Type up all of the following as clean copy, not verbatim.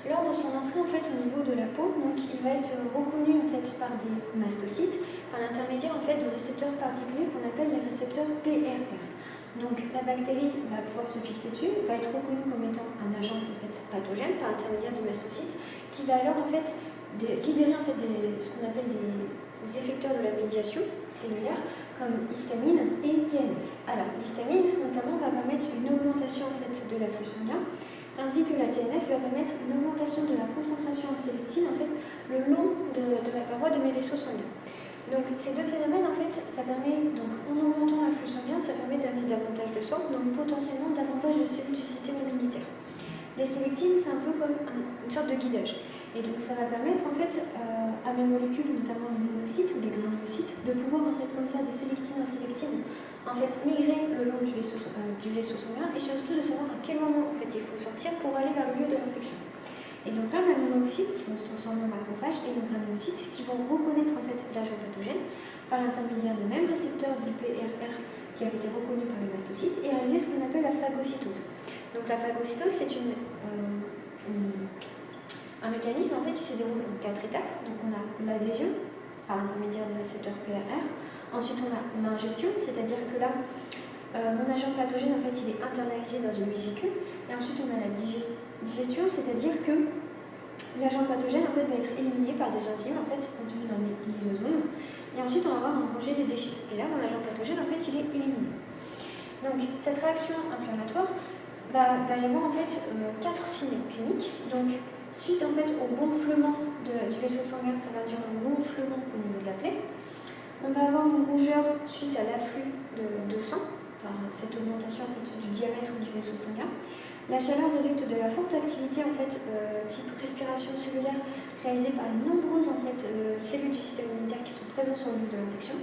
lors de son entrée en fait, au niveau de la peau, donc, il va être reconnu en fait, par des mastocytes, par l'intermédiaire en fait, de récepteurs particuliers qu'on appelle les récepteurs PRR. Donc la bactérie va pouvoir se fixer dessus, va être reconnue comme étant un agent en fait, pathogène par l'intermédiaire du mastocyte, qui va alors en fait, libérer en fait, ce qu'on appelle des effecteurs de la médiation cellulaire, comme histamine et TNF. Alors l'histamine notamment va permettre une augmentation en fait, de l'afflux sanguin, tandis que la TNF va permettre une augmentation de la concentration en sélectine en fait, le long de la paroi de mes vaisseaux sanguins. Donc ces deux phénomènes, en fait, ça permet, donc, en augmentant l'afflux sanguin, ça permet d'amener davantage de sang, donc potentiellement davantage de cellules du système immunitaire. Les sélectines, c'est un peu comme une sorte de guidage. Et donc ça va permettre en fait, à mes molécules, notamment les monocytes ou les granulocytes, de pouvoir en fait, comme ça, de sélectine en sélectine, en fait, migrer le long du vaisseau sanguin et surtout de savoir à quel moment en fait, il faut sortir pour aller vers le lieu de l'infection. Et donc là, on a nos monocytes qui vont se transformer en macrophages et nos granulocytes qui vont reconnaître en fait l'agent pathogène par l'intermédiaire des mêmes récepteurs d'IPRR qui avaient été reconnus par les mastocytes et réaliser ce qu'on appelle la phagocytose. Donc la phagocytose, c'est un mécanisme en fait, qui se déroule en 4 étapes. Donc on a l'adhésion par l'intermédiaire des récepteurs PRR. Ensuite, on a l'ingestion, c'est-à-dire que là, mon agent pathogène, en fait, il est internalisé dans une vésicule. Et ensuite, on a la digestion, c'est-à-dire que l'agent pathogène, en fait, va être éliminé par des enzymes, en fait, contenues dans les lysosomes. Et ensuite, on va avoir un rejet des déchets. Et là, mon agent pathogène, en fait, il est éliminé. Donc, cette réaction inflammatoire va y avoir, en fait, 4 signes cliniques. Donc, suite, en fait, au gonflement du vaisseau sanguin, ça va induire un gonflement au niveau de la plaie. On va avoir une rougeur suite à l'afflux de sang, par cette augmentation en fait, du diamètre du vaisseau sanguin. La chaleur résulte de la forte activité en fait, type respiration cellulaire réalisée par les nombreuses en fait, cellules du système immunitaire qui sont présentes sur le lieu de l'infection.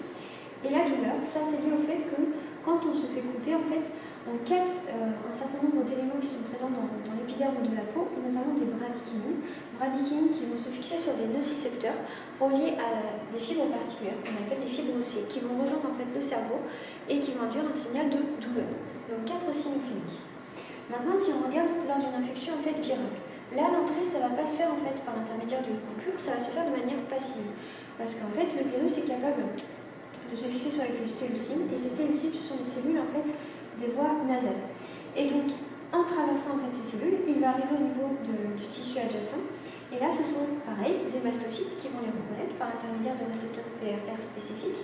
Et la douleur, ça c'est lié au fait que quand on se fait couper, en fait, on casse un certain nombre d'éléments qui sont présents dans l'épiderme de la peau, et notamment des bradykinines qui vont se fixer sur des nocicepteurs reliés à des fibres particulières qu'on appelle les fibres C, qui vont rejoindre en fait le cerveau et qui vont induire un signal de douleur. Donc 4 signes cliniques. Maintenant, si on regarde lors d'une infection en fait virale, là l'entrée ça ne va pas se faire en fait par l'intermédiaire d'une coupure, ça va se faire de manière passive, parce qu'en fait le virus est capable de se fixer sur les cellules cibles, et ces cellules cibles ce sont des cellules en fait des voies nasales. Et donc, en traversant en fait, ces cellules, il va arriver au niveau du tissu adjacent. Et là, ce sont, pareil, des mastocytes qui vont les reconnaître par l'intermédiaire de récepteurs PRR spécifiques.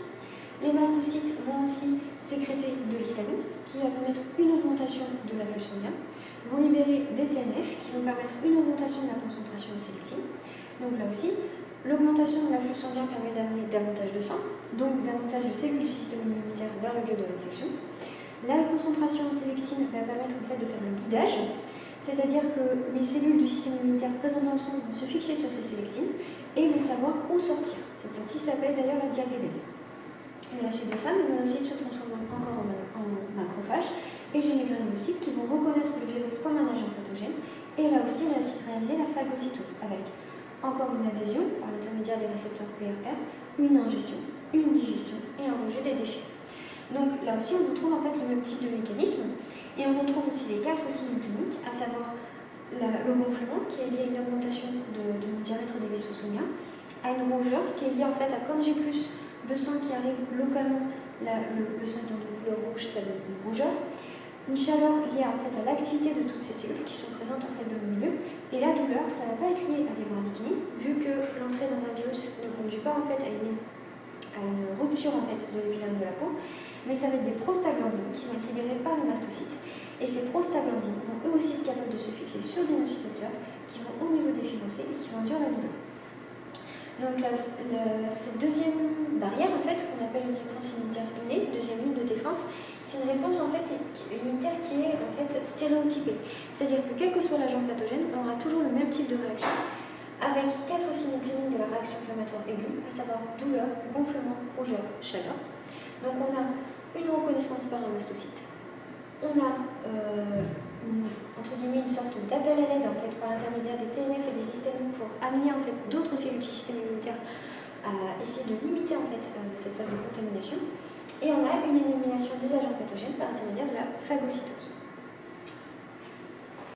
Les mastocytes vont aussi sécréter de l'histamine, qui va permettre une augmentation de l'afflux sanguin, vont libérer des TNF, qui vont permettre une augmentation de la concentration de sélectine. Donc là aussi, l'augmentation de l'afflux sanguin permet d'amener davantage de sang, donc davantage de cellules du système immunitaire vers le lieu de l'infection. La concentration en sélectine va permettre en fait, de faire un guidage, c'est-à-dire que les cellules du système immunitaire présentes dans le sang vont se fixer sur ces sélectines et vont savoir où sortir. Cette sortie s'appelle d'ailleurs la diapédèse. Et à la suite de ça, les monocytes se transforment encore en macrophages et j'ai mes granulocytes qui vont reconnaître le virus comme un agent pathogène et là aussi réaliser la phagocytose avec encore une adhésion par l'intermédiaire des récepteurs PRR, une ingestion, une digestion et un rejet des déchets. Donc là aussi, on retrouve en fait le même type de mécanisme et on retrouve aussi les 4 signes cliniques, à savoir le gonflement qui est lié à une augmentation du diamètre des vaisseaux sanguins, à une rougeur qui est liée en fait à comme j'ai plus de sang qui arrive localement, le sang étant de couleur rouge, ça donne une rougeur, une chaleur liée en fait à l'activité de toutes ces cellules qui sont présentes en fait dans le milieu, et la douleur, ça ne va pas être lié à des bradykinines, vu que l'entrée dans un virus ne conduit pas en fait à une rupture en fait de l'épiderme de la peau, mais ça va être des prostaglandines qui vont être libérées par les mastocytes. Et ces prostaglandines vont eux aussi être capables de se fixer sur des nocicepteurs qui vont au niveau des fibres C et qui vont induire la douleur. Donc là, cette deuxième barrière, en fait, qu'on appelle une réponse immunitaire innée, deuxième ligne de défense, c'est une réponse en fait immunitaire qui est en fait stéréotypée. C'est-à-dire que quel que soit l'agent pathogène, on aura toujours le même type de réaction, avec 4 signes cliniques de la réaction inflammatoire aiguë, à savoir douleur, gonflement, rougeur, chaleur. Donc on a une reconnaissance par un mastocyte. On a entre guillemets une sorte d'appel à l'aide en fait, par l'intermédiaire des TNF et des histamines pour amener en fait, d'autres cellules du système immunitaire à essayer de limiter en fait, cette phase de contamination. Et on a une élimination des agents pathogènes par l'intermédiaire de la phagocytose.